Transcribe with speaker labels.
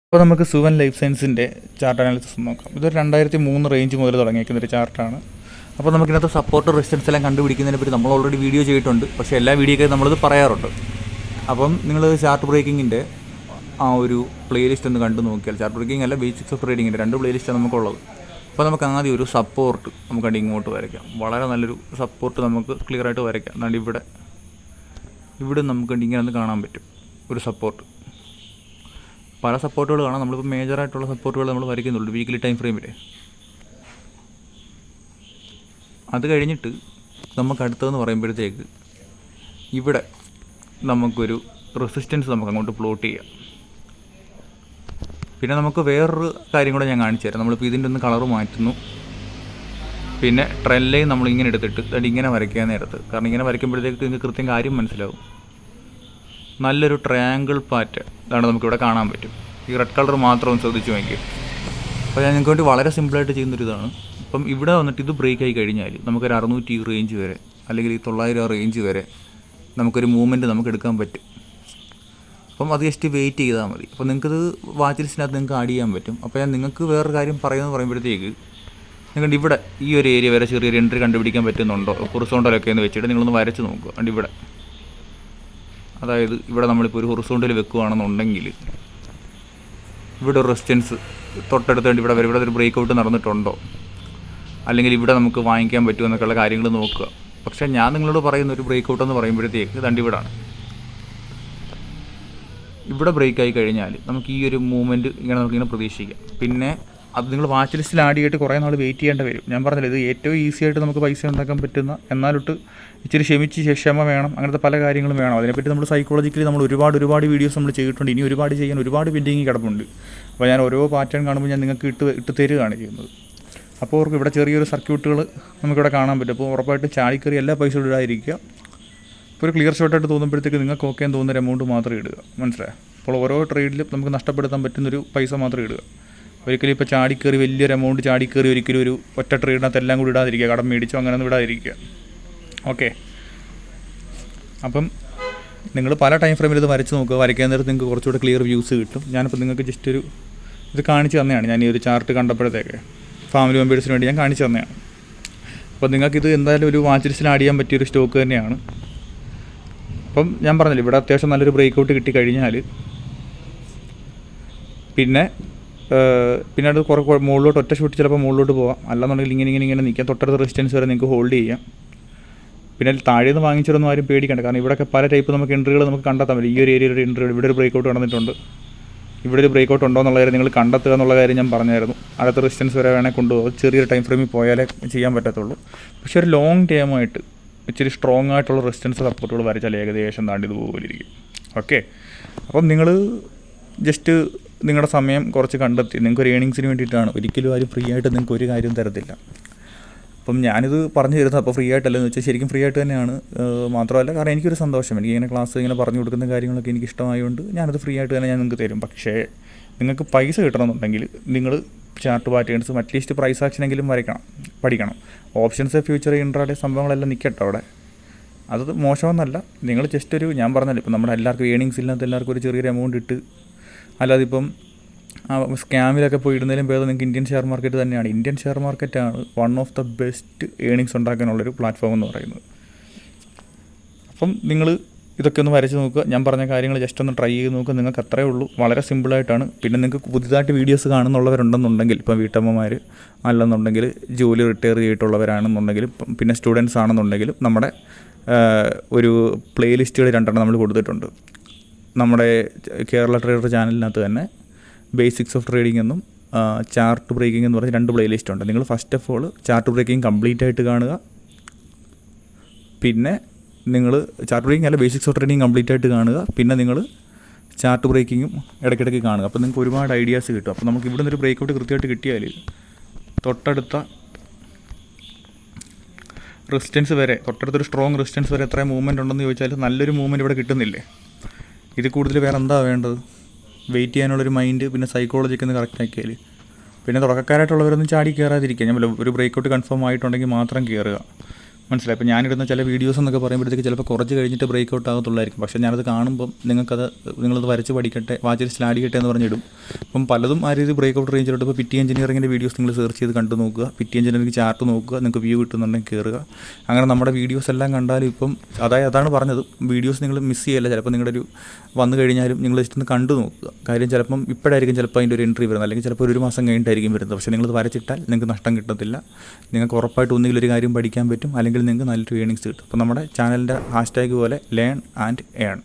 Speaker 1: അപ്പോൾ നമുക്ക് സുവൻ ലൈഫ് സയൻസിൻ്റെ ചാർട്ട് അനാലിസിസ് നോക്കാം. ഇതൊരു 2003 റേഞ്ച് മുതൽ തുടങ്ങിയിരിക്കുന്നൊരു ചാർട്ടാണ്. അപ്പോൾ നമുക്കിതിനകത്ത് സപ്പോർട്ട് റെസിസ്റ്റൻസ് എല്ലാം കണ്ടുപിടിക്കുന്നതിനെ പറ്റി നമ്മൾ ഓൾറെഡി വീഡിയോ ചെയ്തിട്ടുണ്ട്. പക്ഷേ എല്ലാ വീഡിയോയ്ക്കും നമ്മളിത് പറയാറുണ്ട്. അപ്പം നിങ്ങൾ ചാർട്ട് ബ്രേക്കിങ്ങിൻ്റെ ആ ഒരു പ്ലേലിസ്റ്റ് ഒന്ന് കണ്ടു നോക്കിയാൽ, ചാർട്ട് ബ്രേക്കിംഗ് അല്ല, ബേസിക്സ് ഓഫ് ട്രേഡിങ്ങിൻ്റെ 2 പ്ലേലിസ്റ്റാണ് നമുക്കുള്ളത്. അപ്പോൾ നമുക്ക് ആദ്യം ഒരു സപ്പോർട്ട് നമുക്ക് ഇങ്ങോട്ട് വരയ്ക്കാം. വളരെ നല്ലൊരു സപ്പോർട്ട് നമുക്ക് ക്ലിയർ ആയിട്ട് വരയ്ക്കാം. എന്നാലും ഇവിടെ നമുക്ക് ഇങ്ങനെ ഒന്ന് കാണാൻ പറ്റും ഒരു സപ്പോർട്ട്. പല സപ്പോർട്ടുകൾ കാണാം. നമ്മളിപ്പോൾ മേജറായിട്ടുള്ള സപ്പോർട്ടുകൾ നമ്മൾ വരയ്ക്കുന്നുള്ളൂ വീക്കിലി ടൈം ഫ്രെയിമിൽ. അത് കഴിഞ്ഞിട്ട് നമുക്ക് അടുത്തതെന്ന് പറയുമ്പോഴത്തേക്ക് ഇവിടെ നമുക്കൊരു റെസിസ്റ്റൻസ് നമുക്ക് അങ്ങോട്ട് പ്ലോട്ട് ചെയ്യാം. പിന്നെ നമുക്ക് വേറൊരു കാര്യം കൂടെ ഞാൻ കാണിച്ചു തരാം. നമ്മളിപ്പോൾ ഇതിൻ്റെ ഒന്ന് കളറ് മാറ്റുന്നു. പിന്നെ ട്രെൻഡ് ലൈൻ നമ്മളിങ്ങനെ എടുത്തിട്ട് ഇങ്ങനെ വരയ്ക്കാൻ നേരത്ത്, കാരണം ഇങ്ങനെ വരയ്ക്കുമ്പോഴത്തേക്ക് നിങ്ങൾക്ക് കൃത്യം കാര്യം മനസ്സിലാവും. നല്ലൊരു ട്രയാങ്കിൾ പാറ്റേൺ ഇതാണ് നമുക്കിവിടെ കാണാൻ പറ്റും. ഈ റെഡ് കളർ മാത്രം ഒന്ന് ശ്രദ്ധിച്ചു നോക്കിയും. അപ്പോൾ ഞാൻ നിങ്ങൾക്ക് വേണ്ടി വളരെ സിമ്പിളായിട്ട് ചെയ്യുന്നൊരിതാണ്. അപ്പം ഇവിടെ വന്നിട്ട് ഇത് ബ്രേക്ക് ആയി കഴിഞ്ഞാൽ നമുക്കൊരു 600 റേഞ്ച് വരെ, അല്ലെങ്കിൽ ഈ 900 റേഞ്ച് വരെ നമുക്കൊരു മൂവ്മെൻറ്റ് നമുക്ക് എടുക്കാൻ പറ്റും. അപ്പം അത് ജസ്റ്റ് വെയിറ്റ് ചെയ്താൽ മതി. അപ്പോൾ നിങ്ങൾക്കത് വാച്ച് ലിസ്റ്റിനകത്ത് നിങ്ങൾക്ക് ആഡ് ചെയ്യാൻ പറ്റും. അപ്പോൾ ഞാൻ നിങ്ങൾക്ക് വേറൊരു കാര്യം പറയുമ്പോഴത്തേക്ക് നിങ്ങളുടെ ഇവിടെ ഈ ഒരു ഏരിയ വരെ ചെറിയൊരു എൻട്രി കണ്ടുപിടിക്കാൻ പറ്റുന്നുണ്ടോ ഹൊറിസോണ്ടലൊക്കെ എന്ന് വെച്ചിട്ട് നിങ്ങളൊന്ന് വരച്ച് നോക്കുക. അതുകൊണ്ട് ഇവിടെ, അതായത് ഇവിടെ നമ്മളിപ്പോൾ ഒരു ഹൊറിസോണ്ടൽ വെക്കുകയാണെന്നുണ്ടെങ്കിൽ ഇവിടെ ഒരു റെസിസ്റ്റൻസ് തൊട്ടടുത്തുകൊണ്ട് ഇവിടെ ഒരു ബ്രേക്ക് ഔട്ട് നടന്നിട്ടുണ്ടോ, അല്ലെങ്കിൽ ഇവിടെ നമുക്ക് വാങ്ങിക്കാൻ പറ്റുമോ എന്നൊക്കെയുള്ള കാര്യങ്ങൾ നോക്കുക. പക്ഷേ ഞാൻ നിങ്ങളോട് പറയുന്ന ഒരു ബ്രേക്ക് ഔട്ട് എന്ന് പറയുമ്പോഴത്തേക്ക് ഇവിടാണ്. ഇവിടെ ബ്രേക്ക് ആയി കഴിഞ്ഞാൽ നമുക്ക് ഈ ഒരു മൂവ്മെൻറ്റ് നമുക്കിങ്ങനെ പ്രതീക്ഷിക്കാം. പിന്നെ അത് നിങ്ങൾ വാച്ച് ലിസ്റ്റിൽ ആഡ് ചെയ്തിട്ട് കുറേ നാൾ വെയിറ്റ് ചെയ്യേണ്ടി വരും. ഞാൻ പറഞ്ഞില്ല, ഇത് ഏറ്റവും ഈസി ആയിട്ട് നമുക്ക് പൈസ ഉണ്ടാക്കാൻ പറ്റുന്ന, എന്നാലൊട്ട് ഇച്ചിരി ക്ഷമ വേണം, അങ്ങനത്തെ പല കാര്യങ്ങളും വേണം. അതിനെപ്പറ്റി നമ്മൾ സൈക്കോളജിക്കലി നമ്മൾ ഒരുപാട് വീഡിയോസ് നമ്മൾ ചെയ്തിട്ടുണ്ട്. ഇനി ഒരുപാട് പെൻഡിങ് കിടപ്പുണ്ട്. അപ്പോൾ ഞാൻ ഓരോ പാറ്റേൺ കാണുമ്പോൾ ഞാൻ നിങ്ങൾക്ക് ഇട്ട് തരികയാണ് ചെയ്യുന്നത്. അപ്പോൾ അവർക്ക് ഇവിടെ ചെറിയൊരു സർക്യൂട്ടുകൾ നമുക്കിവിടെ കാണാൻ പറ്റും. അപ്പോൾ ഉറപ്പായിട്ടും ചാടിക്കറി എല്ലാ പൈസ ഇടാതിരിക്കുക. ഇപ്പോൾ ഒരു ക്ലിയർ ഷോട്ടായിട്ട് തോന്നുമ്പോഴത്തേക്ക് നിങ്ങൾക്ക് ഓക്കെ എന്ന് തോന്നുന്ന എമൗണ്ട് മാത്രം ഇടുക. മനസ്സിലായോ? അപ്പോൾ ഓരോ ട്രേഡിലും നമുക്ക് നഷ്ടപ്പെടുത്താൻ പറ്റുന്നൊരു പൈസ മാത്രം ഇടുക. ഒരിക്കലും ഇപ്പോൾ ചാടിക്കറി വലിയൊരു എമൗണ്ട് ചാടിക്കറി ഒരിക്കലും ഒരു ഒറ്റ ട്രേഡിനകത്ത് എല്ലാം കൂടി ഇടാതിരിക്കുക. കടം മേടിച്ചോ അങ്ങനെയൊന്നും ഇടാതിരിക്കുക. ഓക്കെ. അപ്പം നിങ്ങൾ പല ടൈം ഫ്രെയിമിൽ ഇത് വരച്ച് നോക്കുക. വരയ്ക്കാൻ നേരത്ത് നിങ്ങൾക്ക് കുറച്ചുകൂടെ ക്ലിയർ വ്യൂസ് കിട്ടും. ഞാനിപ്പോൾ നിങ്ങൾക്ക് ജസ്റ്റ് ഇത് കാണിച്ച് തന്നെയാണ്. ഞാൻ ഈ ഒരു ചാർട്ട് കണ്ടപ്പോഴത്തേക്ക് ഫാമിലി മെമ്പേഴ്സിന് വേണ്ടി ഞാൻ കാണിച്ചു തന്നെയാണ്. അപ്പോൾ നിങ്ങൾക്കിത് എന്തായാലും ഒരു വാച്ച് ലിസ്റ്റിൽ ആഡ് ചെയ്യാൻ പറ്റിയൊരു സ്റ്റോക്ക് തന്നെയാണ്. അപ്പം ഞാൻ പറഞ്ഞില്ല, ഇവിടെ അത്യാവശ്യം നല്ലൊരു ബ്രേക്ക് ഔട്ട് കിട്ടിക്കഴിഞ്ഞാൽ പിന്നെ അത് കുറേ മുകളിലോട്ട് ഒറ്റ ഷൂട്ട് ചിലപ്പോൾ മുകളിലോട്ട് പോകാം. അല്ലാന്നുണ്ടെങ്കിൽ ഇങ്ങനെ നിൽക്കാം. തൊട്ടടുത്ത റെസിസ്റ്റൻസ് വരെ നിങ്ങൾക്ക് ഹോൾഡ് ചെയ്യാം. പിന്നെ താഴെ നിന്ന് വാങ്ങിച്ചിട്ടൊന്നും ആരും പേടിക്കണ്ട. കാരണം ഇവിടെയൊക്കെ പല ടൈപ്പ് നമുക്ക് എൻട്രികൾ നമുക്ക് കണ്ടെത്താൻ പറ്റും. ഈ ഒരു ഏരിയയിൽ ഒരു എൻട്രി, ഇവിടെ ഒരു ബ്രേക്ക് ഔട്ട് നടന്നിട്ടുണ്ട്, ഇവിടെ ഒരു ബ്രേക്ക് ഔട്ട് ഉണ്ടോ എന്നുള്ള കാര്യം നിങ്ങൾ കണ്ടെത്തുക എന്നുള്ള കാര്യം ഞാൻ പറഞ്ഞായിരുന്നു. അടുത്ത റെസിസ്റ്റൻസ് വരെ വേണേൽ കൊണ്ടുപോകും. ചെറിയൊരു ടൈം ഫ്രെയിമിൽ പോയാലേ ചെയ്യാൻ പറ്റത്തുള്ളൂ. പക്ഷേ ഒരു ലോങ് ടൈമായിട്ട് ഇച്ചിരി സ്ട്രോങ് ആയിട്ടുള്ള റെസിസ്റ്റൻസ് സപ്പോർട്ടുകൾ വരച്ചാൽ ഏകദേശം താണ്ടി ഇതുപോലെ ഇരിക്കും. ഓക്കെ. അപ്പം നിങ്ങൾ ജസ്റ്റ് നിങ്ങളുടെ സമയം കുറച്ച് കണ്ടെത്തി നിങ്ങൾക്കൊരു ഏണിങ്സിന് വേണ്ടിയിട്ടാണ്. ഒരിക്കലും ആരും ഫ്രീ ആയിട്ട് നിങ്ങൾക്ക് ഒരു കാര്യം തരത്തില്ല. അപ്പം ഞാനിത് പറഞ്ഞു തരുന്നത് അപ്പോൾ ഫ്രീ ആയിട്ടല്ലെന്ന് വെച്ചാൽ ശരിക്കും ഫ്രീ ആയിട്ട് തന്നെയാണ്. മാത്രമല്ല, കാരണം എനിക്കൊരു സന്തോഷം, എനിക്കിങ്ങനെ ക്ലാസ് ഇങ്ങനെ പറഞ്ഞു കൊടുക്കുന്ന കാര്യങ്ങളൊക്കെ എനിക്ക് ഇഷ്ടമായതുകൊണ്ട് ഞാനത് ഫ്രീ ആയിട്ട് തന്നെ ഞാൻ നിങ്ങൾക്ക് തരും. പക്ഷേ നിങ്ങൾക്ക് പൈസ കിട്ടണമെന്നുണ്ടെങ്കിൽ നിങ്ങൾ ചാർട്ട് പാറ്റേൺസും അറ്റ്ലീസ്റ്റ് പ്രൈസ് ആക്ഷനെങ്കിലും പഠിക്കണം. ഓപ്ഷൻസ്, ഫ്യൂച്ചർ, ഇൻട്രാഡേ സംഭവങ്ങളെല്ലാം നിൽക്കട്ടെ അവിടെ. അത് മോശമെന്നല്ല. നിങ്ങൾ ജസ്റ്റ് ഞാൻ പറഞ്ഞല്ലോ, ഇപ്പം നമ്മുടെ എല്ലാവർക്കും ഏണിങ്സ് ഇല്ലാത്ത എല്ലാവർക്കും ഒരു ചെറിയൊരു എമൗണ്ട് ഇട്ട്, അല്ലാതെ ഇപ്പം സ്കാമിലൊക്കെ പോയി ഇടുന്നതിലും ഭേദം നിങ്ങൾക്ക് ഇന്ത്യൻ ഷെയർ മാർക്കറ്റ് തന്നെയാണ്. ഇന്ത്യൻ ഷെയർ മാർക്കറ്റാണ് one of the best earnings ഉണ്ടാക്കാനുള്ളൊരു പ്ലാറ്റ്ഫോം എന്ന് പറയുന്നത്. അപ്പം നിങ്ങൾ ഇതൊക്കെ ഒന്ന് വരച്ച് നോക്കുക. ഞാൻ പറഞ്ഞ കാര്യങ്ങൾ ജസ്റ്റ് ഒന്ന് ട്രൈ ചെയ്ത് നോക്കുക. നിങ്ങൾക്ക് അത്രയേ ഉള്ളൂ. വളരെ സിമ്പിളായിട്ടാണ്. പിന്നെ നിങ്ങൾക്ക് പുതുതായിട്ട് വീഡിയോസ് കാണുന്നുള്ളവരുണ്ടെന്നുണ്ടെങ്കിൽ, ഇപ്പോൾ വീട്ടമ്മമാർ അല്ലെന്നുണ്ടെങ്കിൽ ജോലി റിട്ടയർ ചെയ്തിട്ടുള്ളവരാണെന്നുണ്ടെങ്കിലും, പിന്നെ സ്റ്റുഡൻസ് ആണെന്നുണ്ടെങ്കിലും, നമ്മുടെ ഒരു പ്ലേലിസ്റ്റുകൾ 2 നമ്മൾ കൊടുത്തിട്ടുണ്ട്. നമ്മുടെ കേരള ട്രേഡർ ചാനലിനകത്ത് തന്നെ ബേസിക്സ് ഓഫ് ട്രേഡിംഗ് എന്നും ചാർട്ട് ബ്രേക്കിംഗ് എന്ന് പറഞ്ഞ് 2 പ്ലേലിസ്റ്റ് ഉണ്ട്. നിങ്ങൾ first of all chart breaking complete ആയിട്ട് കാണുക. പിന്നെ നിങ്ങൾ ചാർട്ട് ബ്രേക്കിംഗ് അല്ല, ബേസിക്സ് ഓഫ് ട്രേഡിംഗ് കംപ്ലീറ്റ് ആയിട്ട് കാണുക. പിന്നെ നിങ്ങൾ ചാർട്ട് ബ്രേക്കിങ്ങും ഇടയ്ക്കിടയ്ക്ക് കാണുക. അപ്പോൾ നിങ്ങൾക്ക് ഒരുപാട് ഐഡിയാസ് കിട്ടും. അപ്പോൾ നമുക്ക് ഇവിടെ നിന്നൊരു ബ്രേക്ക് ഔട്ട് കൃത്യമായിട്ട് കിട്ടിയാൽ തൊട്ടടുത്ത റെസിസ്റ്റൻസ് വരെ, തൊട്ടടുത്തൊരു സ്ട്രോങ് റെസിസ്റ്റൻസ് വരെ എത്ര മൂവ്മെൻറ്റ് ഉണ്ടെന്ന് ചോദിച്ചാൽ നല്ലൊരു മൂവ്മെൻറ്റ് ഇവിടെ കിട്ടുന്നില്ലേ? ഇത് കൂടുതൽ വേറെ എന്താ വേണ്ടത്? വെയിറ്റ് ചെയ്യാനുള്ളൊരു മൈൻഡ്, പിന്നെ സൈക്കോളജിക്ക് ഒന്ന് കറക്റ്റ് ആക്കിയാൽ, പിന്നെ തുടക്കക്കാരായിട്ടുള്ളവരൊന്നും ചാടി കയറാതിരിക്കുക. ഞാൻ ഒരു ബ്രേക്ക് ഔട്ട് കൺഫേം ആയിട്ടുണ്ടെങ്കിൽ മാത്രം കയറുക. മനസ്സിലായി. ഇപ്പോൾ ഞാനിടുന്ന ചില വീഡിയോസ് എന്നൊക്കെ പറയുമ്പോഴത്തേക്ക് ചിലപ്പോൾ കുറച്ച് കഴിഞ്ഞിട്ട് ബ്രേക്ക് ഔട്ട് ആകത്തുള്ളായിരിക്കും. പക്ഷേ ഞാനത് കാണുമ്പം നിങ്ങളത് വരച്ച് പഠിക്കട്ടെ, വാച്ചിൽ സ്ലാഡിക്കട്ടെ എന്ന് പറഞ്ഞിടും. അപ്പം പലതും ആ രീതി ബ്രേക്ക് ഔട്ട് റേഞ്ചിലോട്ട് ഇപ്പോൾ പിറ്റി എഞ്ചിനീയറിങ്ങിൻ്റെ വീഡിയോസ് നിങ്ങൾ സെർച്ച് ചെയ്ത് കണ്ടു നോക്കുക, പിറ്റി എഞ്ചിനീയറിംഗ് ചാർട്ട് നോക്കുക, നിങ്ങൾക്ക് വ്യൂ കിട്ടുന്നുണ്ടെങ്കിൽ കയറുക. അങ്ങനെ നമ്മുടെ വീഡിയോസ് എല്ലാം കണ്ടാലും ഇപ്പം അതാണ് പറഞ്ഞത്, വീഡിയോസ് നിങ്ങൾ മിസ് ചെയ്യല്ല. ചിലപ്പോൾ നിങ്ങളുടെ ഒരു വന്നു കഴിഞ്ഞാലും നിങ്ങൾ ജസ്റ്റ് ഒന്ന് കണ്ടു നോക്കുക. കാര്യം ചിലപ്പം ഇപ്പോഴായിരിക്കും ചിലപ്പോൾ അതിൻ്റെ ഒരു എൻട്രി വരുന്നത്, അല്ലെങ്കിൽ ചിലപ്പോൾ ഒരു മാസം കഴിഞ്ഞിട്ടായിരിക്കും വരുന്നത്. പക്ഷേ നിങ്ങളത് വരച്ചിട്ടാൽ നിങ്ങൾക്ക് നഷ്ടം കിട്ടത്തില്ല. നിങ്ങൾക്ക് ഉറപ്പായിട്ട് ഒന്നുകിൽ ഒരു കാര്യം പഠിക്കാൻ പറ്റും, അല്ലെങ്കിൽ നിങ്ങൾക്ക് നല്ലൊരു ഏണിങ്സ് കിട്ടും. അപ്പോൾ നമ്മുടെ ചാനലിൻ്റെ ഹാഷ്ടാഗ് പോലെ ലേൺ ആൻഡ് ഏൺ.